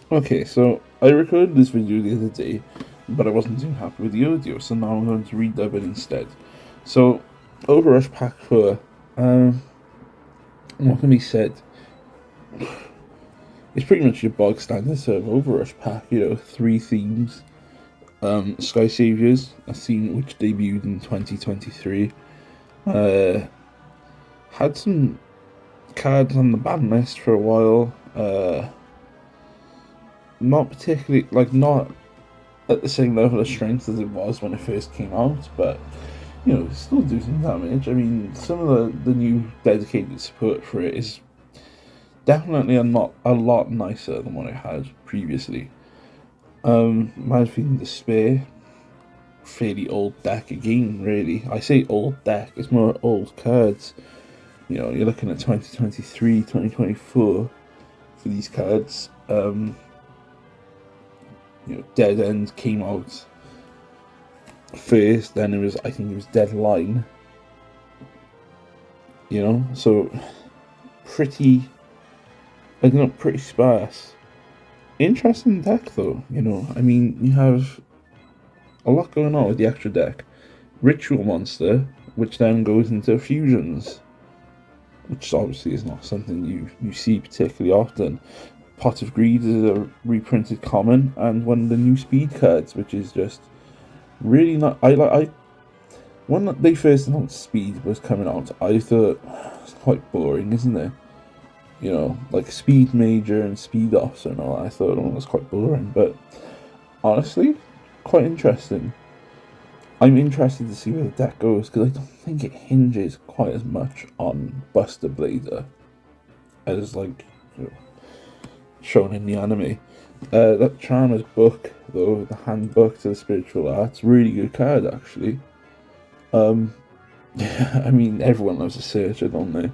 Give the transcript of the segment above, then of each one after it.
Okay, so I recorded this video the other day, but I wasn't too happy with the audio, so now I'm going to redub it instead. So, Overrush Pack 4, what can be said? It's pretty much your bog standard sort of Overrush Pack, three themes. Sky Saviors, a theme which debuted in 2023. Uh, had some cards on the ban list for a while. Not particularly, not at the same level of strength as it was when it first came out, but still do some damage. I mean, some of the new dedicated support for it is definitely a lot nicer than what it had previously. Might have Despair, fairly old deck again, really. I say old deck, it's more old cards. You're looking at 2023, 2024 for these cards. Dead End came out first, then I think it was Deadline. So pretty, pretty sparse. Interesting deck though, I mean, you have a lot going on with the extra deck. Ritual Monster, which then goes into fusions, which obviously is not something you see particularly often. Pot of Greed is a reprinted common, and one of the new speed cards, which is just really not. When they first announced Speed was coming out, I thought it's quite boring, isn't it? Like Speed Major and Speed Officer and all that. I thought it was quite boring, but honestly, quite interesting. I'm interested to see where the deck goes because I don't think it hinges quite as much on Buster Blader as shown in the anime. That Charmer's book, though, the handbook to the spiritual arts, really good card actually. I mean, everyone loves a searcher, don't they?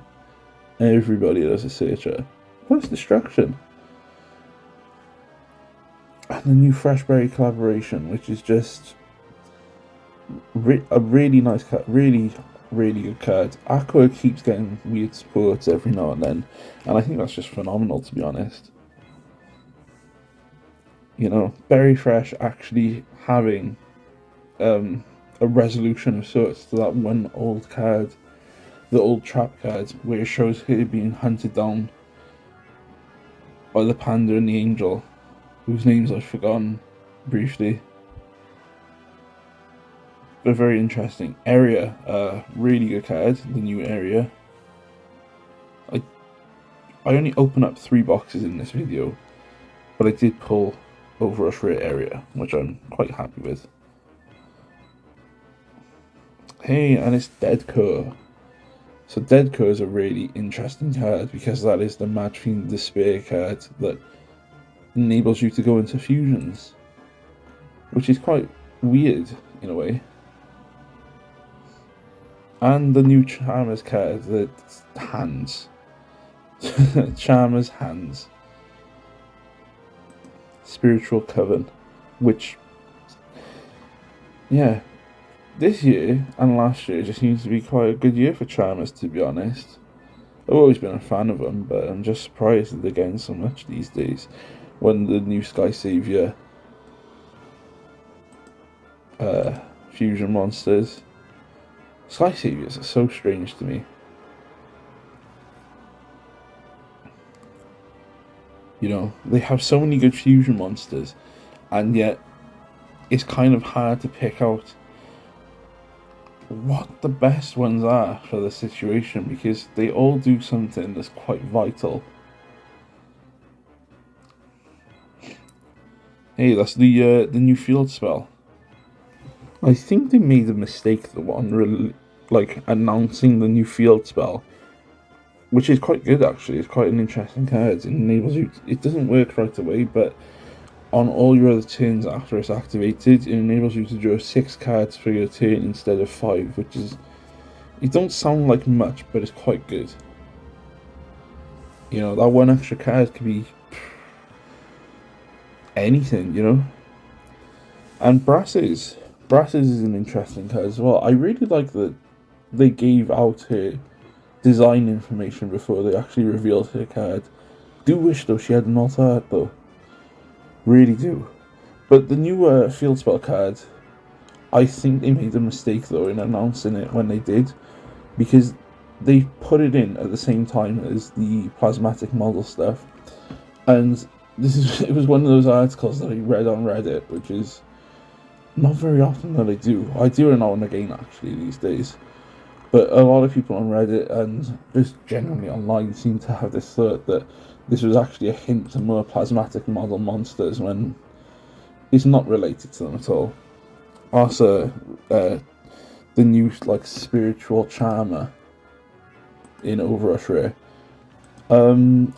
Everybody loves a searcher. Plus destruction. And the new Freshberry collaboration, which is just a really nice card, really good card. Aqua keeps getting weird supports every now and then, and I think that's just phenomenal, to be honest. Berry Fresh actually having a resolution of sorts to that one old card, the old trap card, where it shows her being hunted down by the panda and the angel, whose names I've forgotten briefly. But very interesting. Area, really good card, the new area. I only opened up 3 boxes in this video, but I did pull Overrush Rare Area, which I'm quite happy with. Hey, and it's Deadcore. So Deadcore is a really interesting card because that is the Mad Fiend Despair card that enables you to go into fusions, which is quite weird in a way. And the new Charmer's card, the hands. Charmer's hands. Spiritual Coven, which, yeah, this year and last year just seems to be quite a good year for Charmers, to be honest. I've always been a fan of them, but I'm just surprised that they're getting so much these days. When the new Sky Savior fusion monsters. Sky Saviors are so strange to me. They have so many good fusion monsters, and yet it's kind of hard to pick out what the best ones are for the situation because they all do something that's quite vital. Hey, that's the new field spell. I think they made a mistake the one announcing the new field spell, which is quite good actually. It's quite an interesting card. It enables you. It doesn't work right away, but on all your other turns after it's activated, it enables you to draw 6 cards for your turn instead of 5, which is, it don't sound like much, but it's quite good. That one extra card could be anything. And Brasses is an interesting card as well. I really like that they gave out her design information before they actually revealed her card. Do wish though she had an alt art though. Really do. But the new field spell card, I think they made a mistake though in announcing it when they did, because they put it in at the same time as the plasmatic model stuff, and it was one of those articles that I read on Reddit, which is not very often that I do. I do it now and again actually these days, but a lot of people on Reddit and just generally online seem to have this thought that this was actually a hint to more plasmatic model monsters when it's not related to them at all. Also, the new like spiritual charmer in Overrush Rare.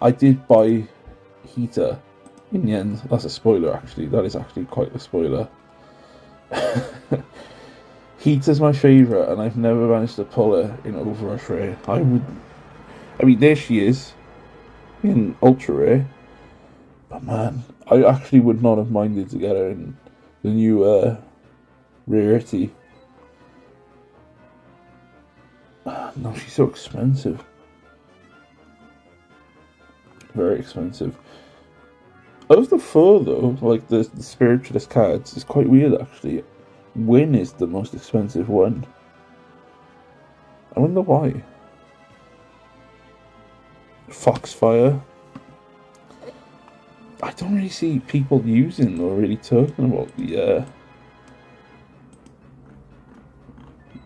I did buy Heater in the end. That's a spoiler actually. That is actually quite a spoiler. Heater's my favourite, and I've never managed to pull her in Overrush Rare. I mean, there she is in Ultra Rare, but man, I actually would not have minded to get her in the new Rarity. No, she's so expensive. Very expensive. Of the four, though, like the spiritualist cards, it's quite weird actually. Win is the most expensive one. I wonder why. Foxfire. I don't really see people using or really talking about the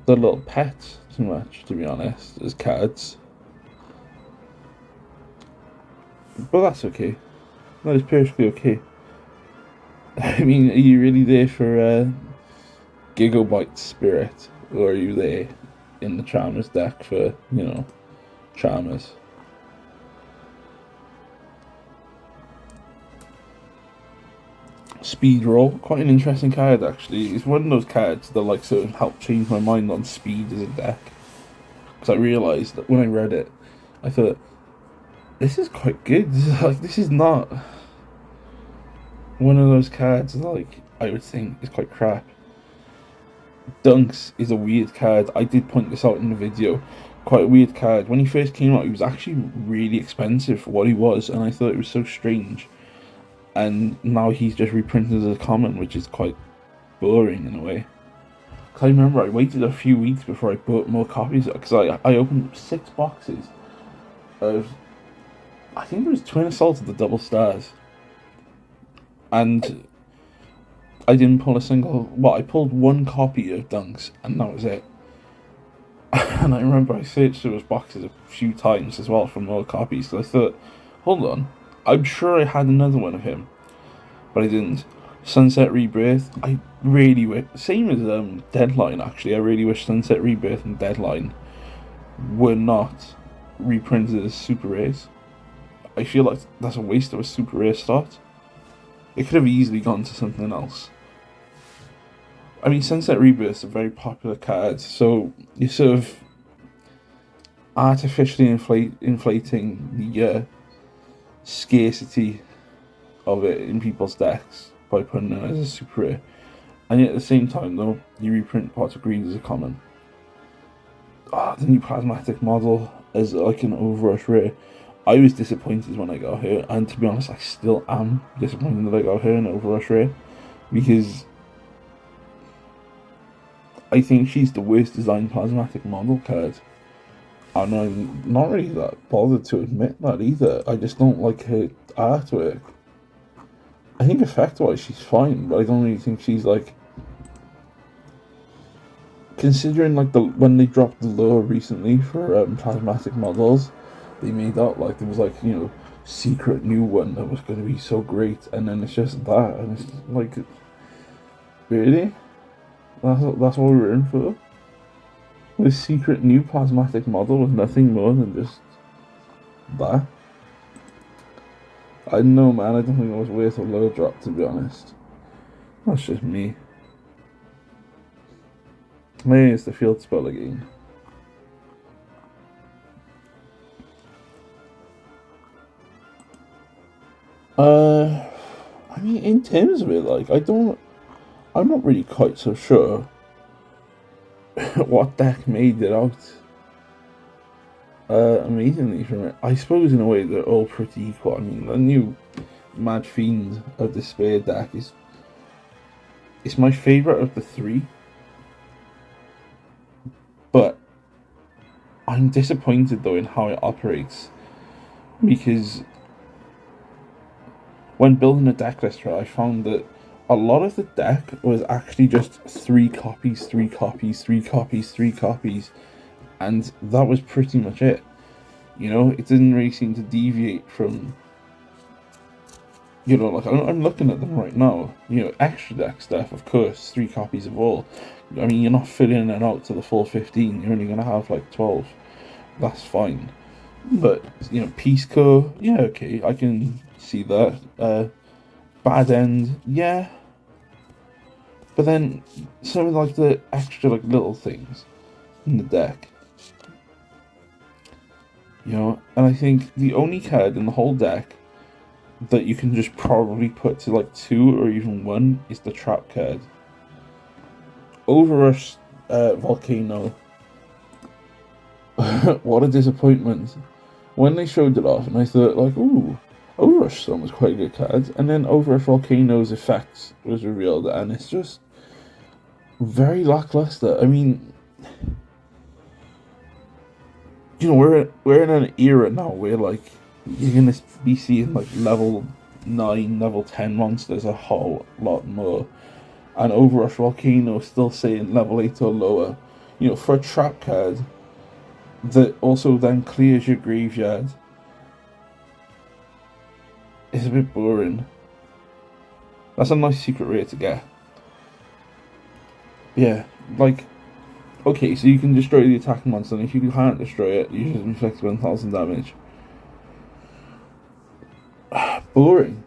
little pets too much, to be honest, as cards. But that's okay. That is perfectly okay. I mean, are you really there for Gigabyte Spirit, or are you there in the Charmers deck for, Charmers? Speed Roll, quite an interesting card actually. It's one of those cards that like sort of helped change my mind on speed as a deck. Because I realised that when I read it, I thought, this is quite good. This is not one of those cards like I would think is quite crap. Dunks is a weird card. I did point this out in the video. Quite a weird card. When he first came out, he was actually really expensive for what he was, and I thought it was so strange. And now he's just reprinted as a common, which is quite boring in a way. Cause I remember I waited a few weeks before I bought more copies, because I opened 6 boxes of, I think it was Twin Assault of the Double Stars, and I didn't pull a single. Well, I pulled 1 copy of Dunks, and that was it. And I remember I searched those boxes a few times as well for more copies, because I thought, hold on, I'm sure I had another one of him, but I didn't. Sunset Rebirth, I really wish, same as Deadline actually, I really wish Sunset Rebirth and Deadline were not reprinted as super rares. I feel like that's a waste of a super rare slot. It could have easily gone to something else. I mean, Sunset Rebirth is a very popular card, so you're sort of artificially inflating the scarcity of it in people's decks by putting it as a super rare. And yet at the same time, though, you reprint Pot of Greed as a common. The new plasmatic model as like an Overrush rare. I was disappointed when I got her, and to be honest, I still am disappointed that I got her in Overrush rare, because I think she's the worst designed plasmatic model card. And I'm not really that bothered to admit that either. I just don't like her artwork. I think effect-wise she's fine, but I don't really think she's like... Considering like when they dropped the lure recently for plasmatic models, they made out like there was like, secret new one that was going to be so great, and then it's just that, and it's like, really? That's what we were in for? This secret new plasmatic model with nothing more than just that? I don't know, man. I don't think it was worth a low drop, to be honest. That's just me. Maybe it's the field spell again. I mean, in terms of it, like, I'm not really quite so sure what deck made it out amazingly from it. I suppose in a way they're all pretty equal. I mean, Mad Fiend of Despair deck is it's my favourite of the three, but I'm disappointed though in how it operates, because when building a deck list, I found that a lot of the deck was actually just 3 copies, 3 copies, 3 copies, 3 copies, and that was pretty much it. You know, it didn't really seem to deviate from, you know, like I'm looking at them right now. You know, extra deck stuff, of course, 3 copies of all. I mean, you're not filling it out to the full 15. You're only gonna have like 12. That's fine. But you know, Peace Corps, yeah, okay, I can see that. Bad End, yeah. But then some of like the extra like little things in the deck, you know, and I think the only card in the whole deck that you can just probably put to like 2 or even 1 is the trap card. Overrush Volcano. What a disappointment. When they showed it off, and I thought, like, ooh, Overrush Storm was quite a good card, and then Overrush Volcano's effects was revealed, and it's just very lackluster. I mean, you know, we're in an era now where like you're gonna be seeing like level 9, level 10 monsters a whole lot more, and Overrush Volcano still saying level 8 or lower. You know, for a trap card that also then clears your graveyard, it's a bit boring. That's a nice secret rare to get. Yeah, like, okay, so you can destroy the attacking monster, and if you can't destroy it, you just inflict 1000 damage. Boring.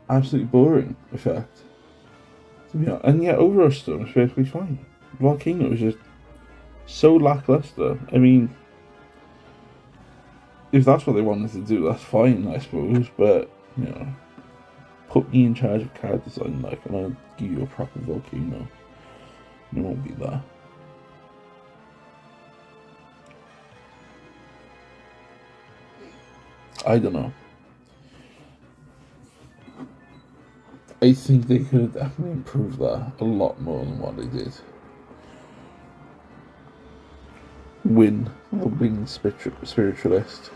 Absolutely boring effect. And yet, Overrush Storm is perfectly fine. Volcano is just so lackluster. I mean, if that's what they wanted to do, that's fine, I suppose, but, you know, put me in charge of card design, like, and I'll give you a proper Volcano. It won't be that. I don't know. I think they could have definitely improved that a lot more than what they did. Win, the winged spiritualist.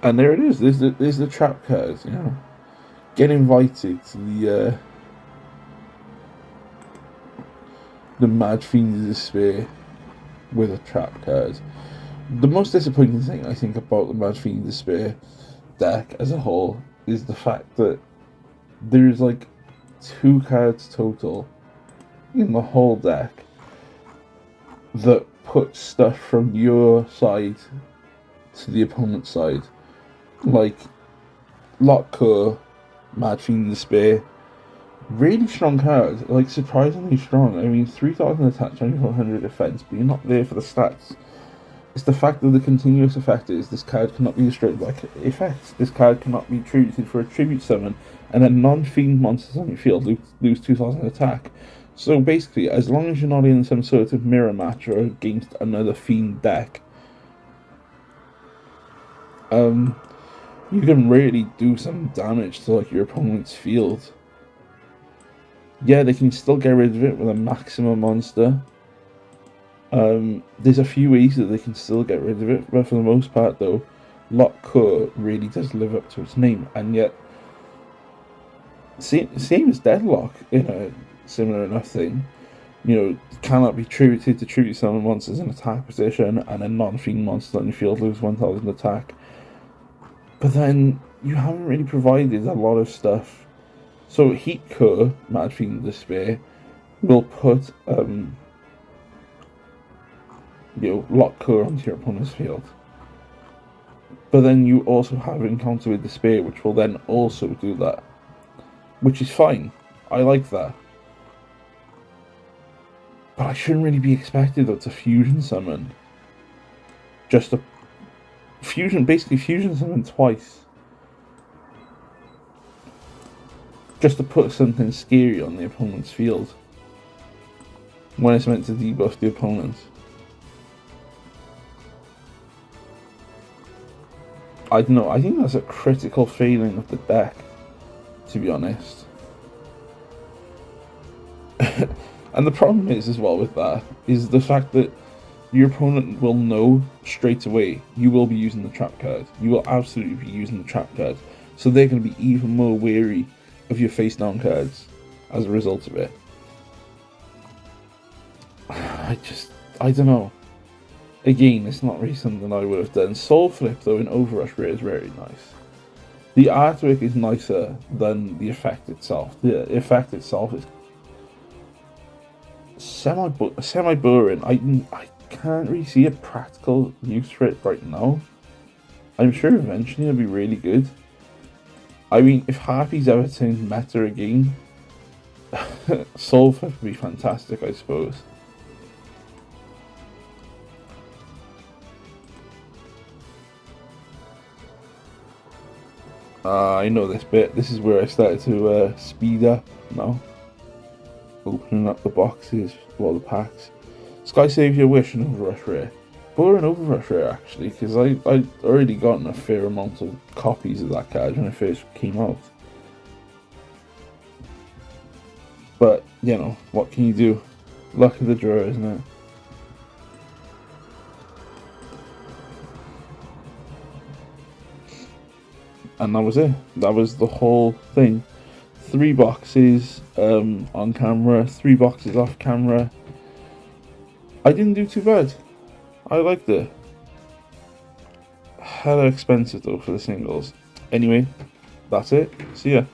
And there it is. There's the trap card. You know, get invited to the Mad Fiend of Despair with a trap card. The most disappointing thing I think about the Mad Fiend of Despair deck as a whole is the fact that there's like 2 cards total in the whole deck that put stuff from your side to the opponent's side. Like Lockcore, Mad Fiend Despair, really strong card, like surprisingly strong. I mean, 3000 attack, 2400 defense, but you're not there for the stats. It's the fact that the continuous effect is this card cannot be destroyed by effects. This card cannot be treated for a tribute summon, and then non-fiend monsters on your field lose 2000 attack. So basically, as long as you're not in some sort of mirror match or against another fiend deck, you can really do some damage to like your opponent's field. Yeah, they can still get rid of it with a maximum monster. There's a few ways that they can still get rid of it, but for the most part though, Lockcore really does live up to its name, and yet same as Deadlock in a similar enough thing. You know, cannot be tributed to tribute summon monsters in attack position, and a non-fiend monster on your field lose 1000 attack. But then you haven't really provided a lot of stuff. So Heat Core, Mad Fiend Despair, will put Lock Core onto your opponent's field. But then you also have Encounter with Despair, which will then also do that. Which is fine. I like that. But I shouldn't really be expected to fusion summon. Just a basically fusion summon twice. Just to put something scary on the opponent's field. When it's meant to debuff the opponent. I don't know. I think that's a critical failing of the deck, to be honest. And the problem is, as well, with that, is the fact that your opponent will know straight away you will be using the trap card. You will absolutely be using the trap card. So they're going to be even more wary of your face down cards as a result of it. I don't know. Again, it's not really something I would have done. Soul Flip, though, in Overrush Rare is very nice. The artwork is nicer than the effect itself. The effect itself is semi-boring. I can't really see a practical use for it right now. I'm sure eventually it'll be really good. I mean, if Harpies ever turns meta again, Soul Flip would be fantastic, I suppose. I know this bit. This is where I started to speed up now. Opening up the boxes, well, the packs. Sky Save Your Wish and Overrush Rare. Boring Overrush Rare, actually, because I'd already gotten a fair amount of copies of that card when it first came out. But, you know, what can you do? Luck of the draw, isn't it? And that was it. That was the whole thing. 3 boxes on camera, 3 boxes off camera. I didn't do too bad. I liked it. Hella expensive though for the singles. Anyway, that's it. See ya.